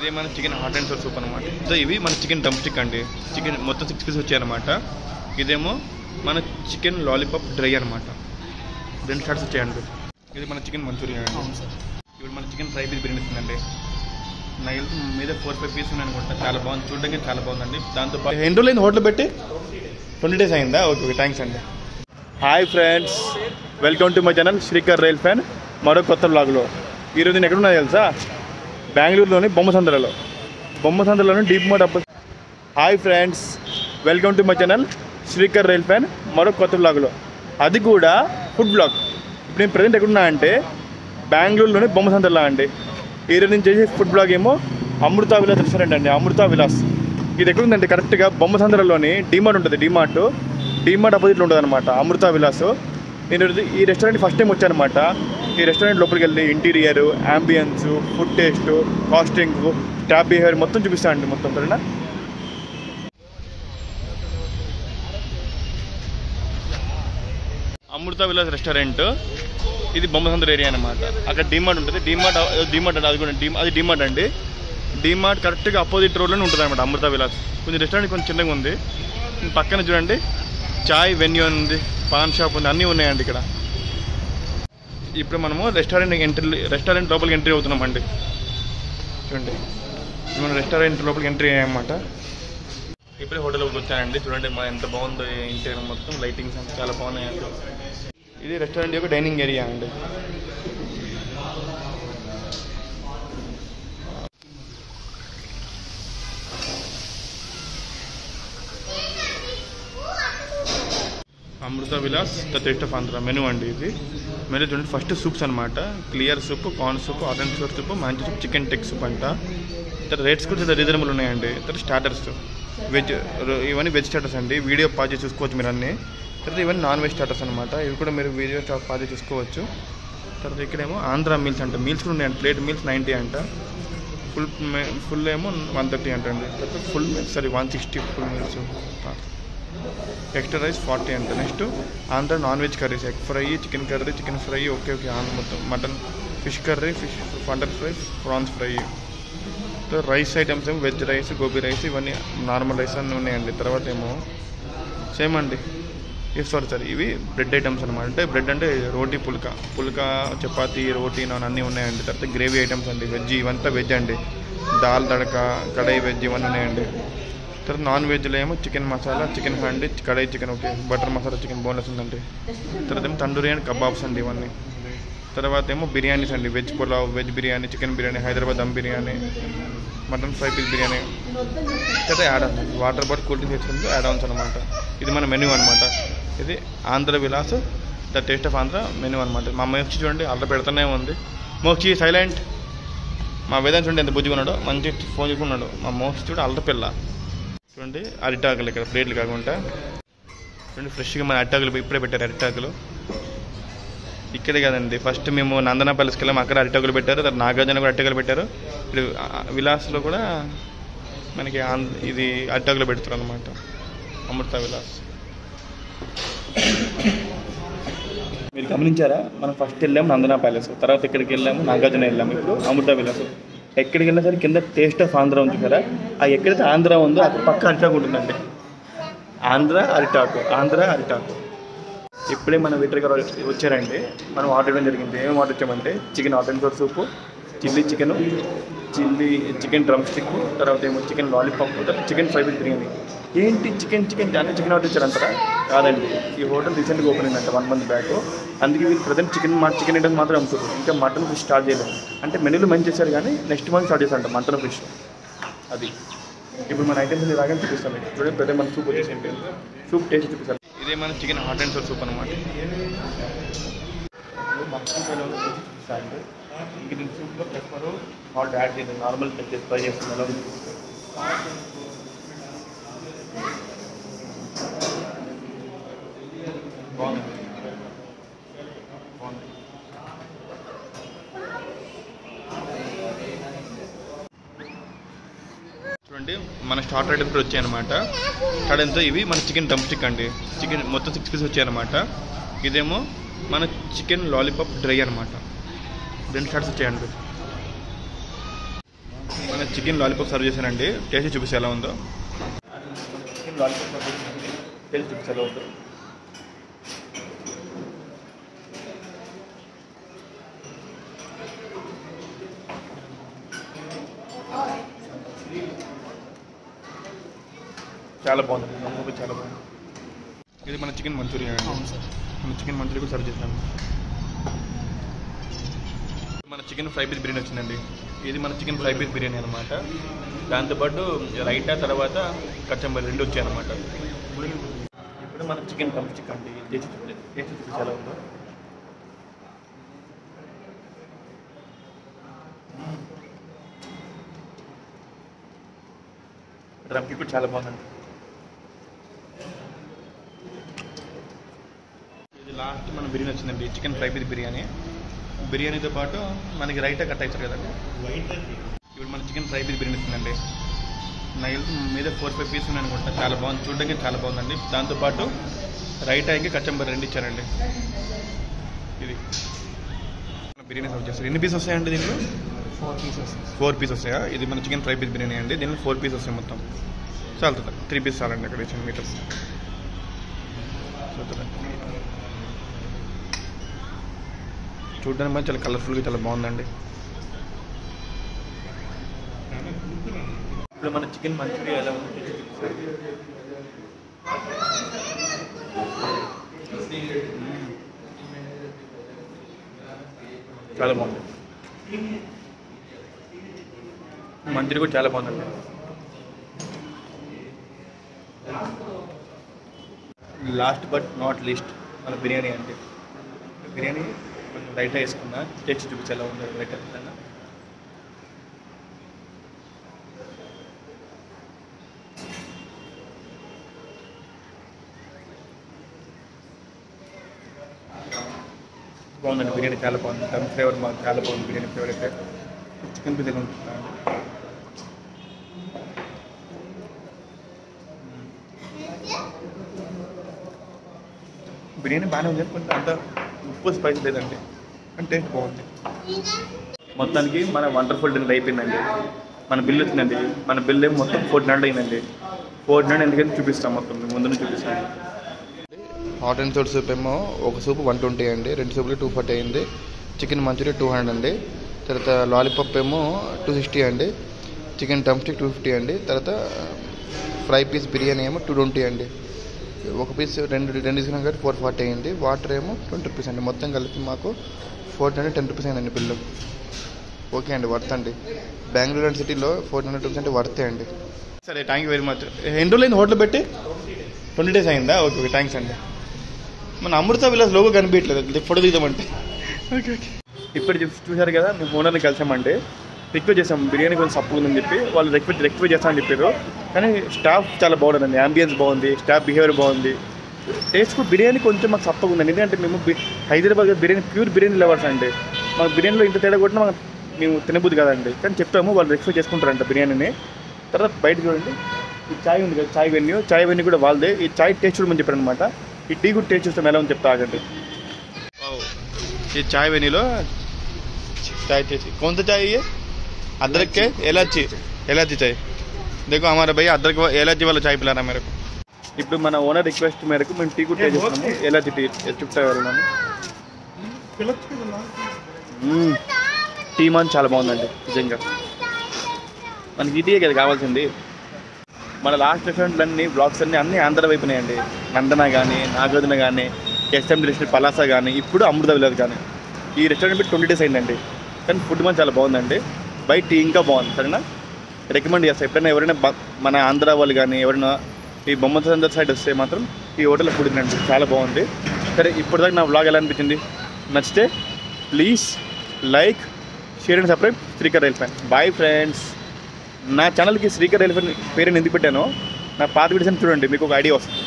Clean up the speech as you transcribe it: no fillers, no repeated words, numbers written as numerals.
ఇదే మన chicken hot and sour soup అనమాట. సో ఇవి మన చికెన్ డ్రమ్ స్టిక్ అండి. చికెన్ మొత్తం 6 పీసెస్ వచ్చాయన్నమాట. ఇదేమో మన చికెన్ లాలీపాప్ డ్రై అనమాట. 2 షాట్స్ వచ్చాయండి. ఇది మన చికెన్ మంచూరియా అండి. ఇప్పుడు మన చికెన్ ఫ్రై పీస్ బిర్యానీ ఇస్తుందండి. నైల్ మీద 4-5 పీస్ ఉన్నాయి అనుకుంటా. చాలా బాగుంది, చూడడానికి చాలా బాగుందండి. దాంతో పాటు ఎన్ని రోజులు అయింది హోటల్ పెట్టి? 20 days అయిందా? ఓకే, థ్యాంక్స్ అండి. Hi friends, welcome to my channel Srikar rail fan. మరో కొత్త బ్లాగ్లో ఈరోజు నేను ఎక్కడున్నా తెలుసా? బెంగళూరులోని బొమ్మసంద్రలోని డీప్ మార్ట్ అప్. Hi friends, welcome to my channel Srikar rail fan. మరో కొత్త బ్లాగ్లో, అది కూడా ఫుడ్ బ్లాగ్. ఇప్పుడు నేను ప్రజెంట్ ఎక్కడున్నా అంటే బెంగళూరులోని బొమ్మసంద్రలో అండి. ఈరోజు నేను చేసే ఫుడ్ బ్లాగ్ ఏమో అమృత విలాస్ రెస్టారెంట్ అండి. అమృత విలాస్ ఇది ఎక్కడుందంటే కరెక్ట్గా బొమ్మసంద్రలోని డీమార్ట్ ఉంటుంది. డీమార్ట్ అపోజిట్లో ఉంటుంది అనమాట అమృత విలాస్. నేను ఈ రెస్టారెంట్ ఫస్ట్ టైం వచ్చానమాట. ఈ రెస్టారెంట్ లోపలికి వెళ్ళి interior, ambience, food taste, costing, staff behaviour మొత్తం చూపిస్తానండి. మొత్తం సరేనా? అమృత విలాస్ రెస్టారెంట్ ఇది బొమ్మసంద్ర ఏరియా అనమాట. అక్కడ డీమార్ట్ ఉంటుంది. డీమార్ట్ అంటే అది కూడా అది డీమార్ట్ అండి. డీమార్ట్ కరెక్ట్గా అపోజిట్ రోడ్లోనే ఉంటుంది అనమాట అమృత విలాస్. కొంచెం రెస్టారెంట్ కొంచెం చిన్నగా ఉంది. పక్కన చూడండి చాయ్ వెన్యూ ఉంది, పాన్ షాప్ ఉంది, అన్నీ ఉన్నాయండి ఇక్కడ. ఇప్పుడు మనము రెస్టారెంట్ లోపలికి ఎంట్రీ అవుతున్నామండి. చూడండి, మనం రెస్టారెంట్ లోపలికి ఎంట్రీ అయ్యామన్నమాట. ఇప్పుడే హోటల్లోకి వచ్చానండి. చూడండి మా ఎంత బాగుందో ఇంటీరియర్, మొత్తం లైటింగ్స్ అంతా చాలా బాగున్నాయండి. ఇది రెస్టారెంట్ యొక్క డైనింగ్ ఏరియా అండి. Amrutha Vilas the taste of Andhra menu అండి. ఇది మెనూ చూడండి. ఫస్ట్ సూప్స్ అనమాట. Clear soup, corn soup, orange sour soup, మంచి సూప్, చికెన్ టెక్ సూప్ అంట. తర్వాత రేట్స్ కూడా చాలా రీజనబుల్ ఉన్నాయండి. తర్వాత స్టార్టర్స్ వెజ్, ఇవన్నీ వెజ్ స్టార్టర్స్ అండి. వీడియో పాజ్ చేసి చూసుకోవచ్చు మీరు అన్నీ. తర్వాత ఇవన్నీ నాన్ వెజ్ స్టార్టర్స్ అనమాట. ఇవి కూడా మీరు వీడియో పాజ్ చేసి చూసుకోవచ్చు. తర్వాత ఇక్కడేమో ఆంధ్ర మీల్స్ అంట. మీల్స్ కూడా ఉన్నాయండి. ప్లేట్ మీల్స్ 90 అంట. ఫుల్ ఏమో 130 అంటండి. తర్వాత full meals 160 full meals. Extra rice 40 అంట. Next Andhra non veg curries, egg fry, chicken curry, chicken fry, okay Andhra మొత్తం mutton, fish curry, fish wonder fry, prawns fry. Rice items ఏమో veg rice, gobi rice, ఇవన్నీ normal rice అన్నీ ఉన్నాయండి. తర్వాత ఏమో same అండి. Sorry ఇవి బ్రెడ్ ఐటమ్స్ అనమాట. అంటే బ్రెడ్ అంటే రోటీ, పుల్కా, చపాతీ, రోటీ, నాన్ అన్నీ ఉన్నాయండి. తర్వాత గ్రేవీ ఐటమ్స్ అండి. వెజ్, ఇవంతా వెజ్ అండి. దాల్ తడక, కడాయి వెజ్, ఇవన్నీ ఉన్నాయండి. తర్వాత నాన్ వెజ్లో ఏమో chicken masala, chicken handi, kadai chicken, okay butter masala chicken boneless ఉందండి. తర్వాత ఏమో తండూరి అండ్ కబాబ్స్ అండి ఇవన్నీ. తర్వాత ఏమో బిర్యానీస్ అండి. Veg pulao, veg biryani, chicken biryani, Hyderabad dum biryani, mutton fry piece biryani. తర్వాత add ons, water bottle, cool drinks తెచ్చుకుంటే యాడ్ ఆన్స్ అనమాట. ఇది మన మెనూ అనమాట. ఇది Andhra Vilas the taste of Andhra menu అనమాట. మా మోక్షి చూడండి అల్ల పెడుతూనే ఉంది. మోక్షి సైలెంట్. మా వేదాంత్ చూడండి ఎంత బుజ్జిగా ఉన్నాడో, మంచి ఫోన్ చూసుకున్నాడు. మా మోక్షి చూడ అల్లరి పిల్ల. చూడండి అరిటాకులు ఇక్కడ ప్లేట్లు కాకుండా చూడండి ఫ్రెష్గా మన అరిటాకులు ఇప్పుడే పెట్టారు. అరిటాకులు ఇక్కడే కదండి. ఫస్ట్ మేము నందన ప్యాలెస్కి వెళ్ళాము, అక్కడ అరిటాకులు పెట్టారు. తర్వాత నాగార్జున కూడా అరిటాకులు పెట్టారు. ఇప్పుడు విలాస్లో కూడా మనకి ఇది అరిటాకులు పెడుతున్నారు అనమాట అమృత విలాస్. మీరు గమనించారా? మనం ఫస్ట్ వెళ్ళాము నందన ప్యాలెస్, తర్వాత ఎక్కడికి వెళ్ళాము నాగార్జున వెళ్ళాము, ఇప్పుడు అమృత విలాస్. ఎక్కడికి వెళ్ళినా సరే కింద టేస్ట్ ఆఫ్ ఆంధ్ర ఉంది కదా, ఆ ఎక్కడైతే ఆంధ్ర ఉందో అక్కడ పక్క అరిటాకు ఉంటుందండి. ఆంధ్ర అరిటాకు. ఇప్పుడే మన వెయిటర్ గారు వచ్చారండి. మనం ఆర్డర్ ఇవ్వడం జరిగింది. ఏమేమి ఆర్డర్ ఇచ్చామంటే chicken hot and sour soup, chicken drumstick, తర్వాత ఏమో చికెన్ లాలీపాప్, తర్వాత చికెన్ ఫ్రై పీస్ బిర్యానీ. ఏంటి చికెన్ అన్ని చికెన్ ఆర్డర్ ఇచ్చారంటారా? కాదండి, ఈ హోటల్ రీసెంట్గా ఓపెన్ అయిందంట 1 month బ్యాక్. అందుకే వీళ్ళు ప్రజెంట్ చికెన్ ఐటమ్స్ మాత్రం అమ్ముతారు. ఇంకా మటన్ ఫిష్ స్టార్ట్ చేయలేదు. అంటే మెనూలో మంచి చేశారు కానీ నెక్స్ట్ మంత్ స్టార్ట్ చేస్తారంట మటన్ ఫిష్. అది ఇప్పుడు మన ఐటమ్స్ రాగానే చూపిస్తాను. చూడండి ప్రజెంట్ మన సూప్ వచ్చేసి ఏంటి, సూప్ టేస్ట్ చూపిస్తాను. ఇదే మన chicken hot and sour soup అనమాట. ఇంక దీని సూప్లో పెప్పరు హాట్ యాడ్ చేయాలి. నార్మల్ ఫ్రై చేస్తున్నాను. చూడండి మన స్టార్టర్ ఐటమ్స్ కూడా వచ్చాయన్నమాట. స్టార్టర్తో ఇవి మన చికెన్ డ్రమ్ స్టిక్ అండి. చికెన్ మొత్తం 6 పీసెస్ వచ్చాయన్నమాట. ఇదేమో మన చికెన్ లాలీపాప్ డ్రై అనమాట. 2 షాట్స్ వచ్చాయండి. మన చికెన్ లాలీపాప్ సర్వ్ చేశానండి. టేస్ట్ చూపిస్తే ఎలా ఉందో. చికెన్ లాలీపాప్ సర్వ్ చేశానండి. టేస్ట్ చూపిస్తే ఎలా ఉందో. చాలా బాగుంది, నమ్మకం చాలా బాగుంది. ఇది మన చికెన్ మంచూరియా అండి. మన చికెన్ మంచూరియా కూడా సర్వ్ చేసాము. మన చికెన్ ఫ్రై పీస్ బిర్యానీ వచ్చిందండి. ఇది మన చికెన్ ఫ్రై పీస్ బిర్యానీ అనమాట. దాంతోపాటు రైతా తర్వాత కచ్చంబరి 2 వచ్చాయి అనమాట. ఇప్పుడు మన చికెన్ డ్రమ్ స్టిక్ అండి. టేస్ట్ చాలా ఉందో. డ్రమ్ స్టిక్ కూడా చాలా బాగుందండి. ఇది లాస్ట్ మన బిర్యానీ వచ్చిందండి. Chicken fry piece biryani. బిర్యానీతో పాటు మనకి రైతా కట్ అవుతారు కదండి. ఇప్పుడు మన చికెన్ ఫ్రై పీస్ బిర్యానీ వచ్చిందండి. నాకు మీద 4-5 పీస్ ఉన్నాయి అనుకుంటా. చాలా బాగుంది, చూడడానికి చాలా బాగుందండి. దాంతోపాటు రైతాకి కచ్చంబరి 2 ఇచ్చారండి. ఇది బిర్యానీ సర్వ్ చేస్తారు. ఎన్ని పీస్ వస్తాయండి దీనిలో? 4 పీస్ వస్తాయా? ఇది మన చికెన్ ఫ్రై పీస్ బిర్యానీ అండి. దీనిలో 4 పీస్ వస్తాయి మొత్తం. చాలుతుంది, 3 పీస్ చాలండి. అక్కడ ఇచ్చిన మీటర్ చూడడానికి మరి చాలా కలర్ఫుల్గా చాలా బాగుందండి. ఇప్పుడు మన చికెన్ మంచూరియా ఎలా ఉంది చాలా బాగుంది. మంచూరియా కూడా చాలా బాగుందండి. లాస్ట్ బట్ నాట్ లీస్ట్ మన బిర్యానీ అంటే బిర్యానీ కొంచెం రైతా వేసుకున్నా. టేస్ట్ చూపించి ఎలా ఉంది రైతా విధంగా. బాగుందండి బిర్యానీ, చాలా బాగుంది. దమ్ ఫ్లేవర్ మాకు చాలా బాగుంది. బిర్యానీ ఫ్లేవర్ అయితే చికెన్ బిర్యానీ ఉంటున్నాను. బిర్యానీ బాగానే ఉంది, కొంచెం అంత ఉప్పు స్పైస్ లేదండి, కానీ టేస్ట్ బాగుంది. మొత్తానికి మన వండర్ఫుల్ డిన్నర్ అయిపోయిందండి. మన బిల్ వచ్చిందండి. మన బిల్ ఏమో మొత్తం 49 అయిందండి. 49 ఎందుకంటే చూపిస్తాం, మొత్తం ముందు నుంచి చూపిస్తాను. హాట్ అండ్ సోర్ సూప్ ఏమో ఒక సూప్ 120 అండి. 2 సూపులు 240 అయింది. చికెన్ మంచూరియా 200 అండి. తర్వాత లాలీపాప్ ఏమో 260 అండి. చికెన్ డ్రమ్ స్టిక్ 250 అండి. తర్వాత ఫ్రై పీస్ బిర్యానీ ఏమో 220 అండి. ఒక పీస్ రెండు తీసుకున్నాం కాబట్టి 440 అయింది. వాటర్ ఏమో 20 రూపీస్ అండి. మొత్తం కలిపి మాకు 410 రూపీస్ అయిందండి బిల్లు. ఓకే అండి, వర్త్ అండి. బెంగళూరు అండ్ సిటీలో 400 రూపీస్ అంటే వర్తే అండి. సరే, థ్యాంక్ యూ వెరీ మచ్. ఎన్ని రోజులు అయింది హోటల్ పెట్టి? 20 days అయిందా? ఓకే ఓకే, థ్యాంక్స్ అండి. మన అమృత విలాస్ లోగో కనిపించట్లేదు, ఫోటో దిగుదామంటే. Okay okay. ఇప్పుడు చూశారు కదా, మేము ఓనర్ని కలిసామండి. రిక్వెస్ట్ చేసాం బిర్యానీ కొంచెం సప్పు ఉందని చెప్పి. వాళ్ళు రిక్వెస్ట్ చేస్తామని చెప్పారు. కానీ స్టాఫ్ చాలా బాగుందండి. అంబియన్స్ బాగుంది, స్టాఫ్ బిహేవియర్ బాగుంది. టేస్ట్ బిర్యానీ కొంచెం మాకు సప్పగా ఉందండి. ఎందుకంటే మేము హైదరాబాద్ బిర్యానీ ప్యూర్ బిర్యానీ లవర్స్ అండి. మాకు బిర్యానీలో ఇంత తేడా కొట్టినా మేము తినబుద్ది కదండి. కానీ చెప్పాము, వాళ్ళు రిక్వెస్ట్ చేసుకుంటారంట బిర్యానీని. తర్వాత బయట చూడండి, ఈ చాయ్ ఉంది కదా, చాయ్ వెన్యూ కూడా వాళ్ళదే. ఈ చాయ్ టేస్ట్ చూడమని చెప్పారు అనమాట. ఈ టీ కూడా టేస్ట్ చూస్తాం ఎలా ఉంది చెప్తా ఆగండి. ఈ చాయ్ వెన్యూలో चाय टेस्ट कौन सा चाय है? अदरक के इलायची चाय. देखो हमारे भैया अदरक इलायची वाला चाय पिला रहा है मेरे को. ఇప్పుడు మన ఓనర్ రిక్వెస్ట్ మేరకు మేము టీ కూడా టేస్ట్ చేస్తాము. ఇలాచి టీ చెప్తా వెళ్ళాము. టీ మాన్ చాలా బాగుందండి నిజంగా. మనకి ఇదే కదా కావాల్సింది. మన లాస్ట్ రెస్టారెంట్లన్నీ బ్లాగ్స్ అన్నీ ఆంధ్ర వైపునాయండి. నందన కానీ, నాగార్జున కానీ, ఎస్ఎండి రెస్టారెంట్ పలాసా కానీ, ఇప్పుడు అమృత విలాస్ కానీ. ఈ రెస్టారెంట్ పెట్టి 20 days అయిందండి. కానీ ఫుడ్ మాత్రం చాలా బాగుందండి. బయట టీ ఇంకా బాగుంది. సరేనా, రికమెండ్ చేస్తాను. ఎప్పుడైనా ఎవరైనా మన ఆంధ్ర వాళ్ళు కానీ ఎవరైనా ఈ బొమ్మత సందర్ సైడ్ వస్తే మాత్రం ఈ హోటల్లో ఫుడ్ తినండి, చాలా బాగుంది. సరే, ఇప్పటిదాకా నా వ్లాగ్ ఎలా అనిపించింది? నచ్చితే please like, share and subscribe Srikar elephant. Bye friends. నా ఛానల్కి శ్రీకర్ ఎలిఫెంట్ పేరుని ఎందుకు పెట్టానో నా పాత వీడియోస్ చూడండి, మీకు ఒక ఐడియా వస్తుంది.